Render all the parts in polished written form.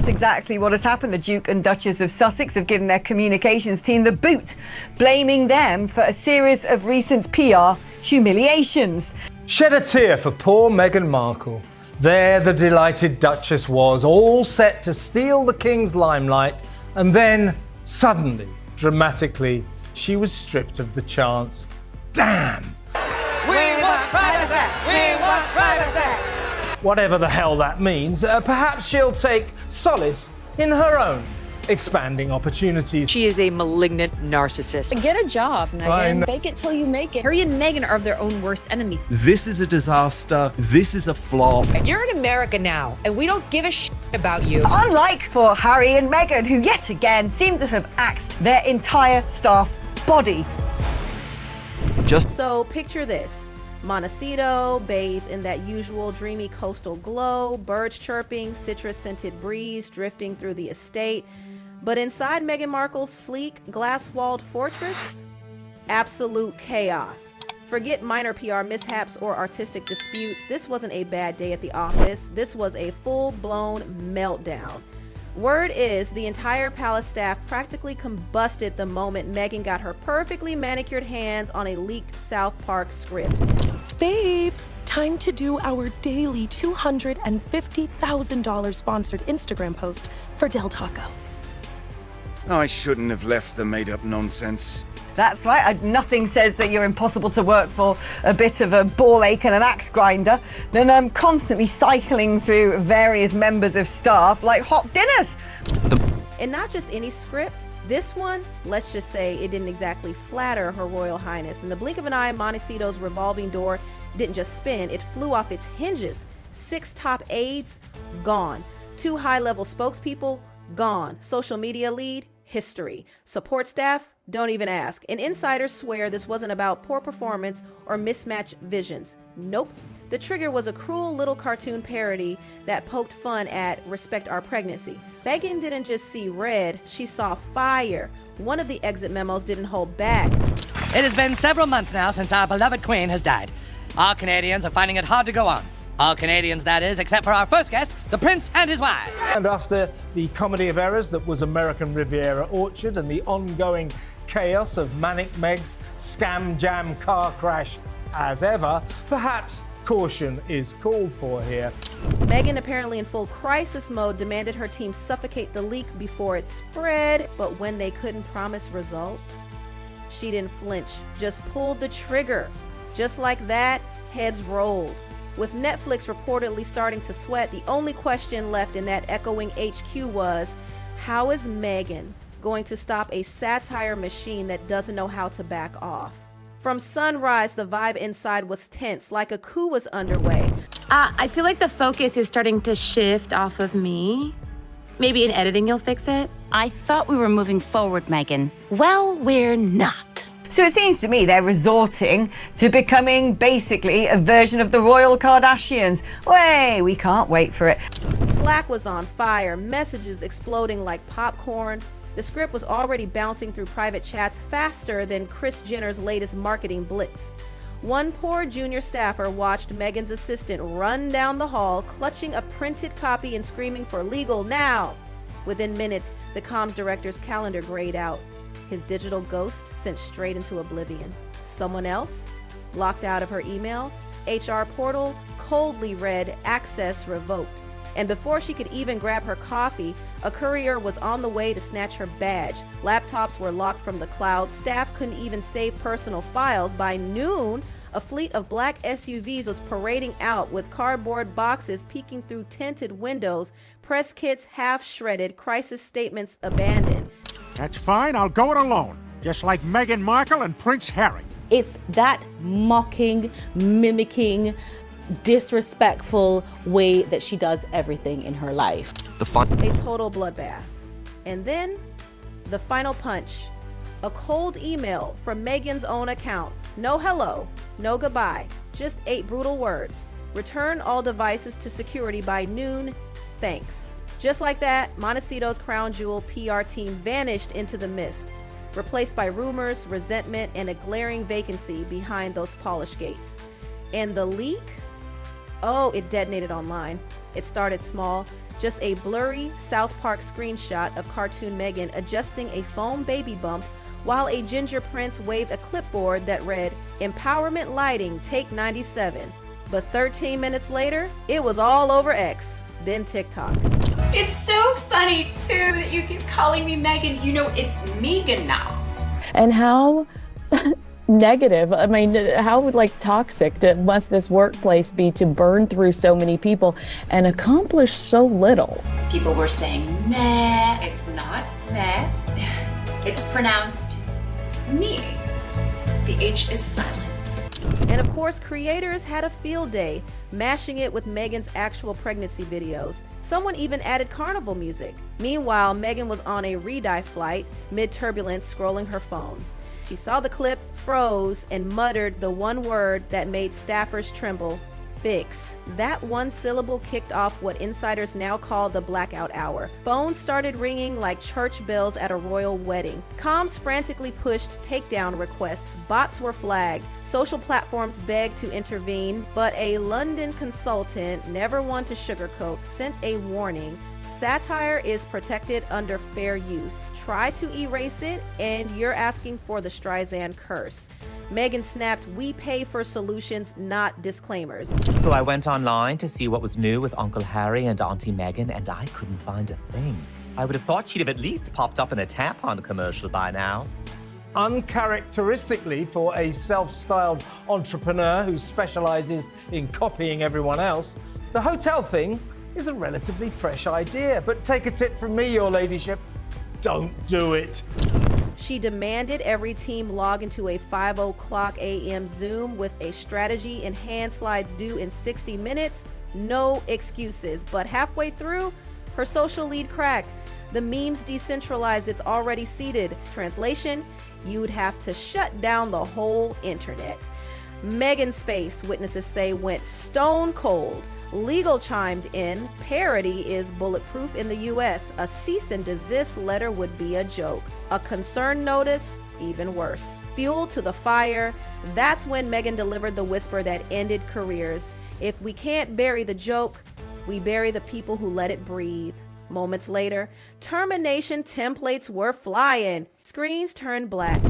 exactly what has happened. The Duke and Duchess of Sussex have given their communications team the boot, blaming them for a series of recent PR humiliations. Shed a tear for poor Meghan Markle. There the delighted Duchess was, all set to steal the King's limelight, and then, suddenly, dramatically, she was stripped of the chance. Damn! We want privacy! We want privacy! Whatever the hell that means, perhaps she'll take solace in her own expanding opportunities. She is a malignant narcissist. Get a job, Meghan. Fake it till you make it. Harry and Meghan are their own worst enemies. This is a disaster. This is a flop. You're in America now, and we don't give a shit about you. Unlike for Harry and Meghan, who yet again seem to have axed their entire staff body. So picture this. Montecito, bathed in that usual dreamy coastal glow, birds chirping, citrus-scented breeze drifting through the estate. But inside Meghan Markle's sleek, glass-walled fortress, absolute chaos. Forget minor PR mishaps or artistic disputes. This wasn't a bad day at the office. This was a full-blown meltdown. Word is the entire palace staff practically combusted the moment Meghan got her perfectly manicured hands on a leaked South Park script. Babe, time to do our daily $250,000 sponsored Instagram post for Del Taco. I shouldn't have left the made-up nonsense. That's right, nothing says that you're impossible to work for a bit of a ball ache and an axe grinder than constantly cycling through various members of staff like hot dinners. And not just any script. This one, let's just say it didn't exactly flatter Her Royal Highness. In the blink of an eye, Montecito's revolving door didn't just spin, it flew off its hinges. 6 top aides, gone. 2 high-level spokespeople, gone. Social media lead, history. Support staff, don't even ask. And insiders swear this wasn't about poor performance or mismatched visions. Nope. The trigger was a cruel little cartoon parody that poked fun at Respect Our Pregnancy. Meghan didn't just see red, she saw fire. One of the exit memos didn't hold back. It has been several months now since our beloved Queen has died. Our Canadians are finding it hard to go on. All Canadians, that is, except for our first guest, the Prince and his wife. And after the comedy of errors that was American Riviera Orchard and the ongoing chaos of Manic Meg's scam jam car crash as ever, perhaps caution is called for here. Meghan, apparently in full crisis mode, demanded her team suffocate the leak before it spread, but when they couldn't promise results, she didn't flinch, just pulled the trigger. Just like that, heads rolled. With Netflix reportedly starting to sweat, the only question left in that echoing HQ was, how is Meghan going to stop a satire machine that doesn't know how to back off? From sunrise, the vibe inside was tense, like a coup was underway. I feel like the focus is starting to shift off of me. Maybe in editing you'll fix it. I thought we were moving forward, Meghan. Well, we're not. So it seems to me they're resorting to becoming basically a version of the Royal Kardashians. Way, we can't wait for it. Slack was on fire, messages exploding like popcorn. The script was already bouncing through private chats faster than Kris Jenner's latest marketing blitz. One poor junior staffer watched Meghan's assistant run down the hall, clutching a printed copy and screaming for legal now. Within minutes, the comms director's calendar grayed out. His digital ghost sent straight into oblivion. Someone else? Locked out of her email? HR portal coldly read access revoked. And before she could even grab her coffee, a courier was on the way to snatch her badge. Laptops were locked from the cloud. Staff couldn't even save personal files. By noon, a fleet of black SUVs was parading out with cardboard boxes peeking through tinted windows, press kits half shredded, crisis statements abandoned. That's fine, I'll go it alone, just like Meghan Markle and Prince Harry. It's that mocking, mimicking, disrespectful way that she does everything in her life. A total bloodbath. And then, the final punch. A cold email from Meghan's own account. No hello, no goodbye, just 8 brutal words. Return all devices to security by noon, thanks. Just like that, Montecito's crown jewel PR team vanished into the mist, replaced by rumors, resentment, and a glaring vacancy behind those polished gates. And the leak? Oh, it detonated online. It started small, just a blurry South Park screenshot of cartoon Meghan adjusting a foam baby bump while a ginger prince waved a clipboard that read, "Empowerment Lighting, take 97. But 13 minutes later, it was all over X, then TikTok. It's so funny, too, that you keep calling me Meghan. You know, it's Megan now. And how negative, I mean, how like toxic must this workplace be to burn through so many people and accomplish so little? People were saying meh. It's not meh. It's pronounced me. The H is silent. And of course, creators had a field day, mashing it with Meghan's actual pregnancy videos. Someone even added carnival music. Meanwhile, Meghan was on a re-dive flight, mid-turbulence, scrolling her phone. She saw the clip, froze, and muttered the one word that made staffers tremble: fix. That one syllable kicked off what insiders now call the blackout hour. Phones started ringing like church bells at a royal wedding. Comms frantically pushed takedown requests. Bots were flagged. Social platforms begged to intervene, but a London consultant, never one to sugarcoat, sent a warning. Satire is protected under fair use. Try to erase it, and you're asking for the Streisand curse. Meghan snapped, "We pay for solutions, not disclaimers." So I went online to see what was new with Uncle Harry and Auntie Meghan, and I couldn't find a thing. I would have thought she'd have at least popped up in a tampon commercial by now. Uncharacteristically for a self-styled entrepreneur who specializes in copying everyone else, the hotel thing is a relatively fresh idea. But take a tip from me, your ladyship, don't do it. She demanded every team log into a 5:00 a.m. Zoom with a strategy and hand slides due in 60 minutes. No excuses. But halfway through, her social lead cracked. The memes decentralized its already seeded. Translation, you'd have to shut down the whole internet. Meghan's face, witnesses say, went stone cold. Legal chimed in. Parody is bulletproof in the US. A cease and desist letter would be a joke. A concern notice, even worse. Fuel to the fire. That's when Meghan delivered the whisper that ended careers. If we can't bury the joke, we bury the people who let it breathe. Moments later, termination templates were flying. Screens turned black.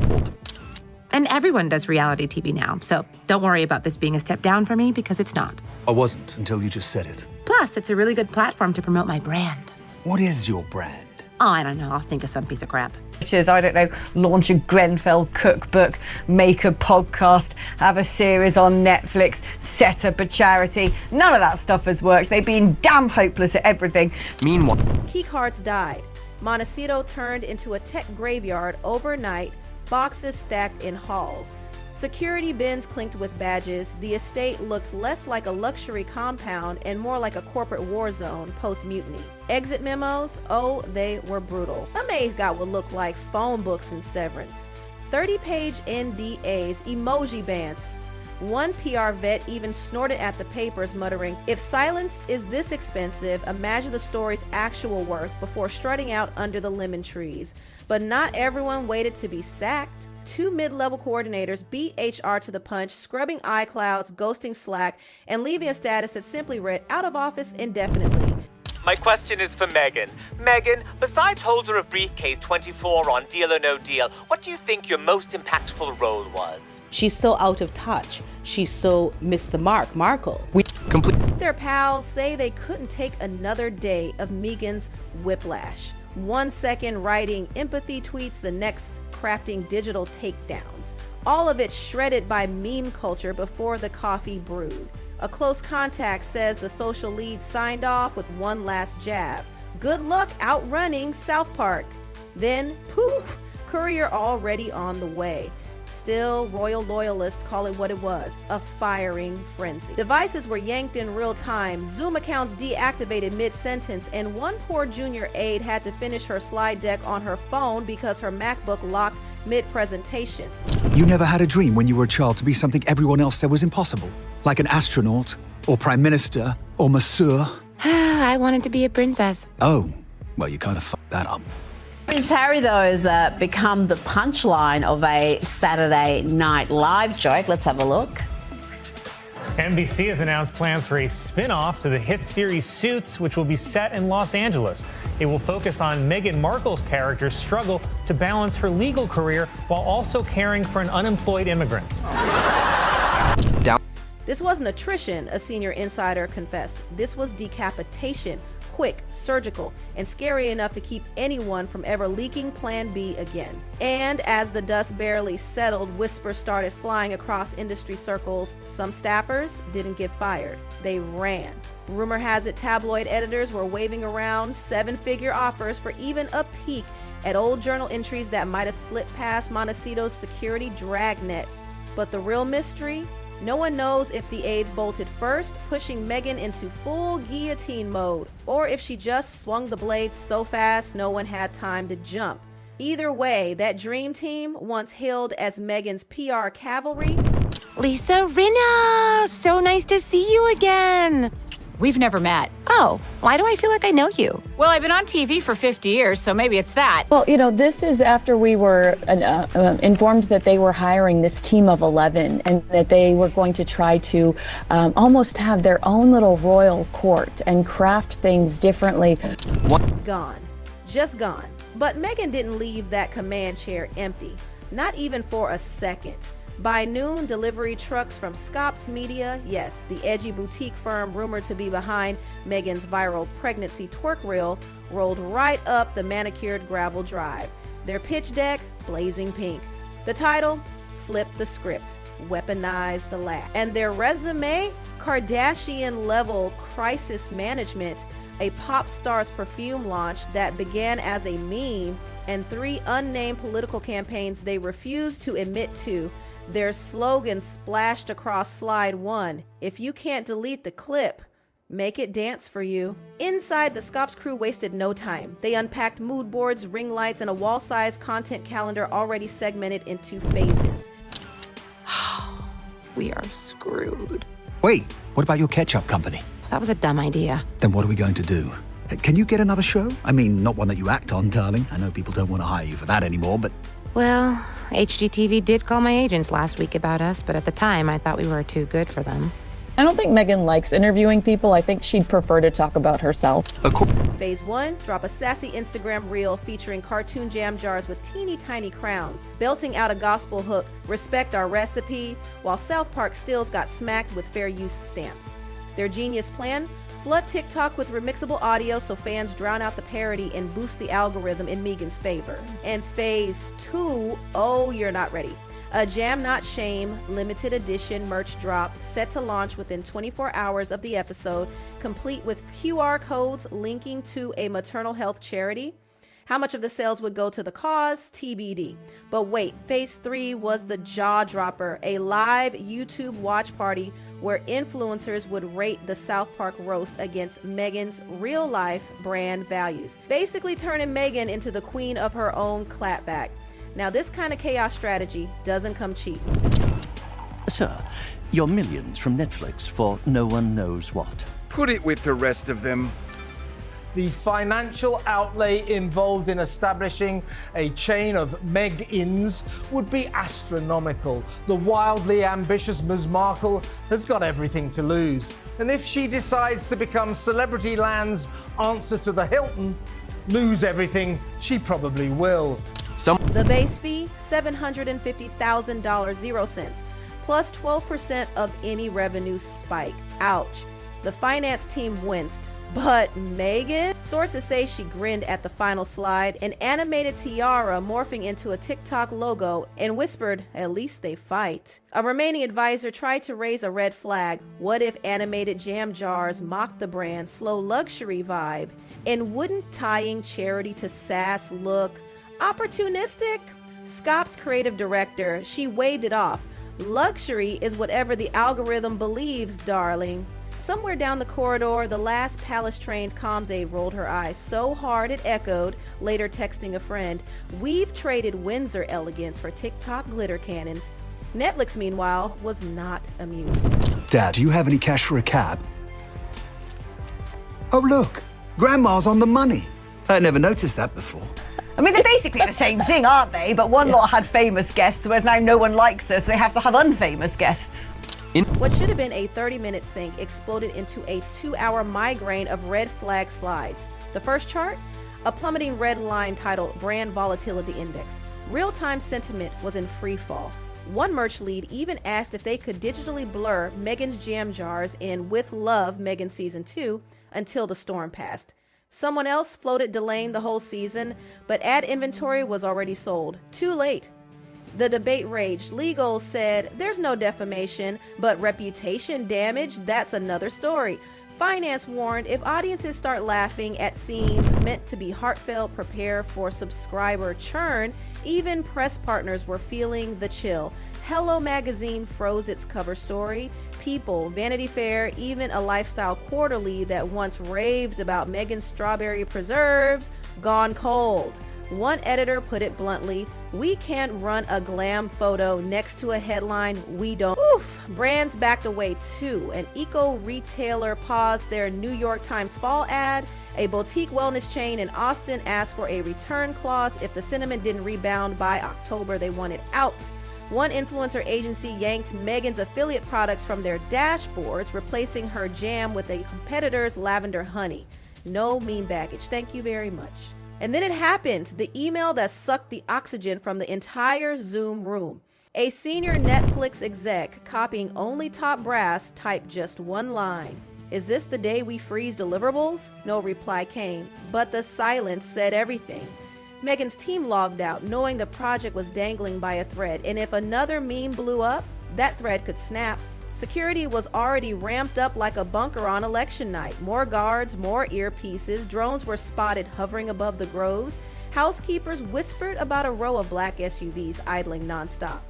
And everyone does reality TV now, so don't worry about this being a step down for me, because it's not. I wasn't until you just said it. Plus, it's a really good platform to promote my brand. What is your brand? Oh, I don't know. I'll think of some piece of crap. Which is, I don't know, launch a Grenfell cookbook, make a podcast, have a series on Netflix, set up a charity. None of that stuff has worked. They've been damn hopeless at everything. Meanwhile, Keycards died. Montecito turned into a tech graveyard overnight, boxes stacked in halls. Security bins clinked with badges. The estate looked less like a luxury compound and more like a corporate war zone post-mutiny. Exit memos, oh, they were brutal. The maze got what looked like phone books and severance. 30-page NDAs, emoji bans. One PR vet even snorted at the papers, muttering, "If silence is this expensive, imagine the story's actual worth," before strutting out under the lemon trees. But not everyone waited to be sacked. 2 mid-level coordinators beat HR to the punch, scrubbing iClouds, ghosting Slack, and leaving a status that simply read "out of office indefinitely." my question is for Meghan. Meghan, besides holder of briefcase 24 on Deal or No Deal, what do you think your most impactful role was? She's so out of touch. She's so missed the mark, Markle. Their pals say they couldn't take another day of Meghan's whiplash. 1 second writing empathy tweets, the next crafting digital takedowns. All of it shredded by meme culture before the coffee brewed. A close contact says the social lead signed off with one last jab. Good luck outrunning South Park. Then, poof, courier already on the way. Still, royal loyalists call it what it was, a firing frenzy. Devices were yanked in real time, Zoom accounts deactivated mid-sentence, and one poor junior aide had to finish her slide deck on her phone because her MacBook locked mid-presentation. You never had a dream when you were a child to be something everyone else said was impossible? Like an astronaut, or prime minister, or masseur? I wanted to be a princess. Oh, well, you kind of fucked that up. Prince Harry, though, has become the punchline of a Saturday Night Live joke. Let's have a look. NBC has announced plans for a spin-off to the hit series Suits, which will be set in Los Angeles. It will focus on Meghan Markle's character's struggle to balance her legal career while also caring for an unemployed immigrant. This wasn't attrition, a senior insider confessed. This was decapitation, quick, surgical, and scary enough to keep anyone from ever leaking Plan B again. And as the dust barely settled, whispers started flying across industry circles. Some staffers didn't get fired. They ran. Rumor has it tabloid editors were waving around seven-figure offers for even a peek at old journal entries that might have slipped past Montecito's security dragnet. But the real mystery? No one knows if the aides bolted first, pushing Meghan into full guillotine mode, or if she just swung the blades so fast no one had time to jump. Either way, that dream team, once hailed as Meghan's PR cavalry. Lisa Rinna, so nice to see you again. We've never met. Oh, why do I feel like I know you? Well, I've been on TV for 50 years, so maybe it's that. Well, this is after we were informed that they were hiring this team of 11 and that they were going to try to almost have their own little royal court and craft things differently. Gone. Just gone. But Meghan didn't leave that command chair empty, not even for a second. By noon, delivery trucks from Scops Media, yes, the edgy boutique firm rumored to be behind Meghan's viral pregnancy twerk reel, rolled right up the manicured gravel drive. Their pitch deck, blazing pink. The title, Flip the Script, Weaponize the Laugh. And their resume, Kardashian-level crisis management, a pop star's perfume launch that began as a meme, and 3 unnamed political campaigns they refused to admit to. Their slogan splashed across slide 1. If you can't delete the clip, make it dance for you. Inside, the Scops crew wasted no time. They unpacked mood boards, ring lights, and a wall-sized content calendar already segmented into phases. We are screwed. Wait, what about your ketchup company? That was a dumb idea. Then what are we going to do? Can you get another show? I mean, not one that you act on, darling. I know people don't want to hire you for that anymore, but... Well, HGTV did call my agents last week about us, but at the time I thought we were too good for them. I don't think Meghan likes interviewing people. I think she'd prefer to talk about herself. Phase 1, drop a sassy Instagram reel featuring cartoon jam jars with teeny tiny crowns, belting out a gospel hook, respect our recipe, while South Park stills got smacked with fair use stamps. Their genius plan? Flood TikTok with remixable audio so fans drown out the parody and boost the algorithm in Meghan's favor. And phase 2, oh, you're not ready. A Jam Not Shame limited edition merch drop set to launch within 24 hours of the episode, complete with QR codes linking to a maternal health charity. How much of the sales would go to the cause? TBD. But wait, phase 3 was the jaw dropper, a live YouTube watch party where influencers would rate the South Park roast against Meghan's real-life brand values, basically turning Meghan into the queen of her own clapback. Now, this kind of chaos strategy doesn't come cheap. Sir, your millions from Netflix for no one knows what. Put it with the rest of them. The financial outlay involved in establishing a chain of Meg-ins would be astronomical. The wildly ambitious Ms. Markle has got everything to lose. And if she decides to become Celebrity Land's answer to the Hilton, lose everything, she probably will. The base fee, $750,000, 0 cents, plus 12% of any revenue spike. Ouch. The finance team winced. But Meghan? Sources say she grinned at the final slide, an animated tiara morphing into a TikTok logo, and whispered, "At least they fight." A remaining advisor tried to raise a red flag. What if animated jam jars mocked the brand's slow luxury vibe? And wouldn't tying charity to sass look opportunistic? Scops creative director, she waved it off. Luxury is whatever the algorithm believes, darling. Somewhere down the corridor, the last palace-trained comms rolled her eyes so hard it echoed, later texting a friend, "We've traded Windsor elegance for TikTok glitter cannons." Netflix, meanwhile, was not amused. Dad, do you have any cash for a cab? Oh, look, Grandma's on the money. I never noticed that before. I mean, they're basically the same thing, aren't they? But one lot had famous guests, whereas now no one likes us, so they have to have unfamous guests. What should have been a 30-minute sync exploded into a 2-hour migraine of red flag slides. The first chart? A plummeting red line titled Brand Volatility Index. Real-time sentiment was in free fall. One merch lead even asked if they could digitally blur Meghan's jam jars in With Love Meghan Season 2 until the storm passed. Someone else floated delaying the whole season, but ad inventory was already sold. Too late. The debate raged. Legal said there's no defamation, but reputation damage, that's another story. Finance warned if audiences start laughing at scenes meant to be heartfelt, prepare for subscriber churn. Even press partners were feeling the chill. Hello Magazine froze its cover story. People, Vanity Fair, even a lifestyle quarterly that once raved about Meghan's strawberry preserves, gone cold. One editor put it bluntly, we can't run a glam photo next to a headline we don't. Oof, brands backed away too. An eco-retailer paused their New York Times fall ad. A boutique wellness chain in Austin asked for a return clause if the cinnamon didn't rebound by October. They want it out. One influencer agency yanked Meghan's affiliate products from their dashboards, replacing her jam with a competitor's lavender honey. No meme baggage. Thank you very much. And then it happened, the email that sucked the oxygen from the entire Zoom room. A senior Netflix exec, copying only top brass, typed just one line. Is this the day we freeze deliverables? No reply came, but the silence said everything. Meghan's team logged out, knowing the project was dangling by a thread, and if another meme blew up, that thread could snap. Security was already ramped up like a bunker on election night. More guards, more earpieces, drones were spotted hovering above the groves. Housekeepers whispered about a row of black SUVs idling nonstop.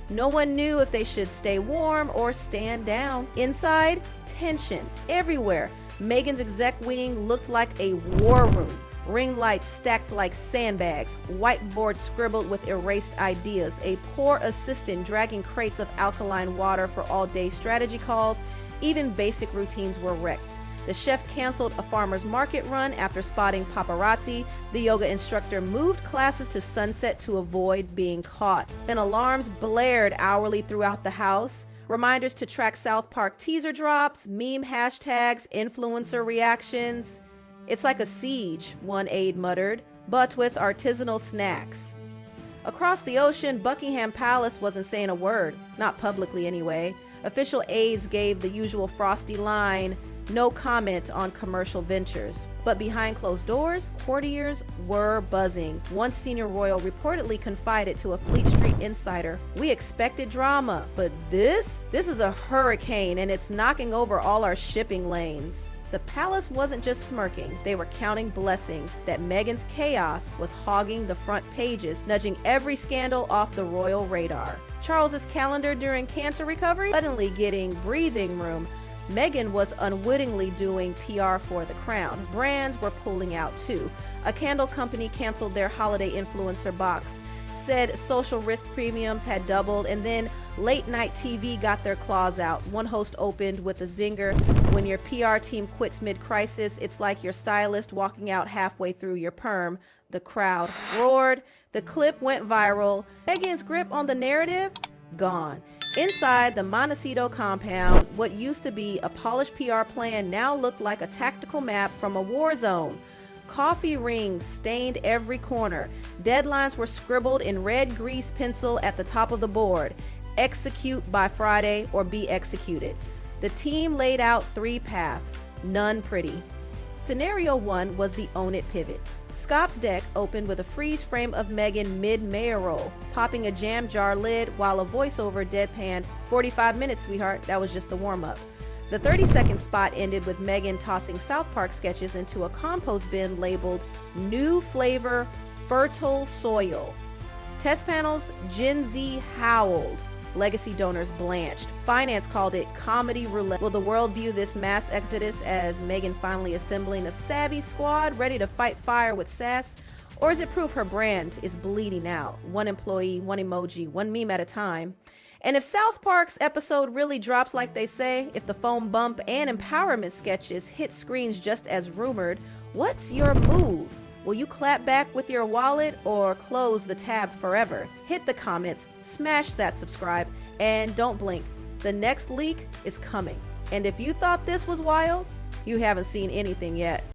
No one knew if they should stay warm or stand down. Inside, tension everywhere. Meghan's exec wing looked like a war room. Ring lights stacked like sandbags, whiteboard scribbled with erased ideas, a poor assistant dragging crates of alkaline water for all-day strategy calls. Even basic routines were wrecked. The chef canceled a farmer's market run after spotting paparazzi. The yoga instructor moved classes to sunset to avoid being caught. And alarms blared hourly throughout the house. Reminders to track South Park teaser drops, meme hashtags, influencer reactions. It's like a siege, one aide muttered, but with artisanal snacks. Across the ocean, Buckingham Palace wasn't saying a word, not publicly anyway. Official aides gave the usual frosty line, no comment on commercial ventures. But behind closed doors, courtiers were buzzing. One senior royal reportedly confided to a Fleet Street insider, "We expected drama, but this is a hurricane and it's knocking over all our shipping lanes." The palace wasn't just smirking, they were counting blessings that Meghan's chaos was hogging the front pages, nudging every scandal off the royal radar. Charles's calendar during cancer recovery suddenly getting breathing room. Meghan was unwittingly doing PR for the crown. Brands were pulling out too. A candle company canceled their holiday influencer box, said social risk premiums had doubled, and then late night TV got their claws out. One host opened with a zinger. When your PR team quits mid-crisis, it's like your stylist walking out halfway through your perm. The crowd roared. The clip went viral. Meghan's grip on the narrative? Gone. Inside the Montecito compound, what used to be a polished PR plan now looked like a tactical map from a war zone. Coffee rings stained every corner. Deadlines were scribbled in red grease pencil at the top of the board. Execute by Friday or be executed. The team laid out 3 paths, none pretty. Scenario 1 was the own it pivot. Scott's deck opened with a freeze frame of Meghan mid-mayoral, popping a jam jar lid while a voiceover deadpanned, 45 minutes, sweetheart, that was just the warm-up. The 30-second spot ended with Meghan tossing South Park sketches into a compost bin labeled New Flavor Fertile Soil. Test panels, Gen Z howled. Legacy donors blanched. Finance called it comedy roulette. Will the world view this mass exodus as Meghan finally assembling a savvy squad ready to fight fire with sass? Or is it proof her brand is bleeding out? One employee, one emoji, one meme at a time. And if South Park's episode really drops like they say, if the foam bump and empowerment sketches hit screens just as rumored, what's your move? Will you clap back with your wallet or close the tab forever? Hit the comments, smash that subscribe, and don't blink. The next leak is coming. And if you thought this was wild, you haven't seen anything yet.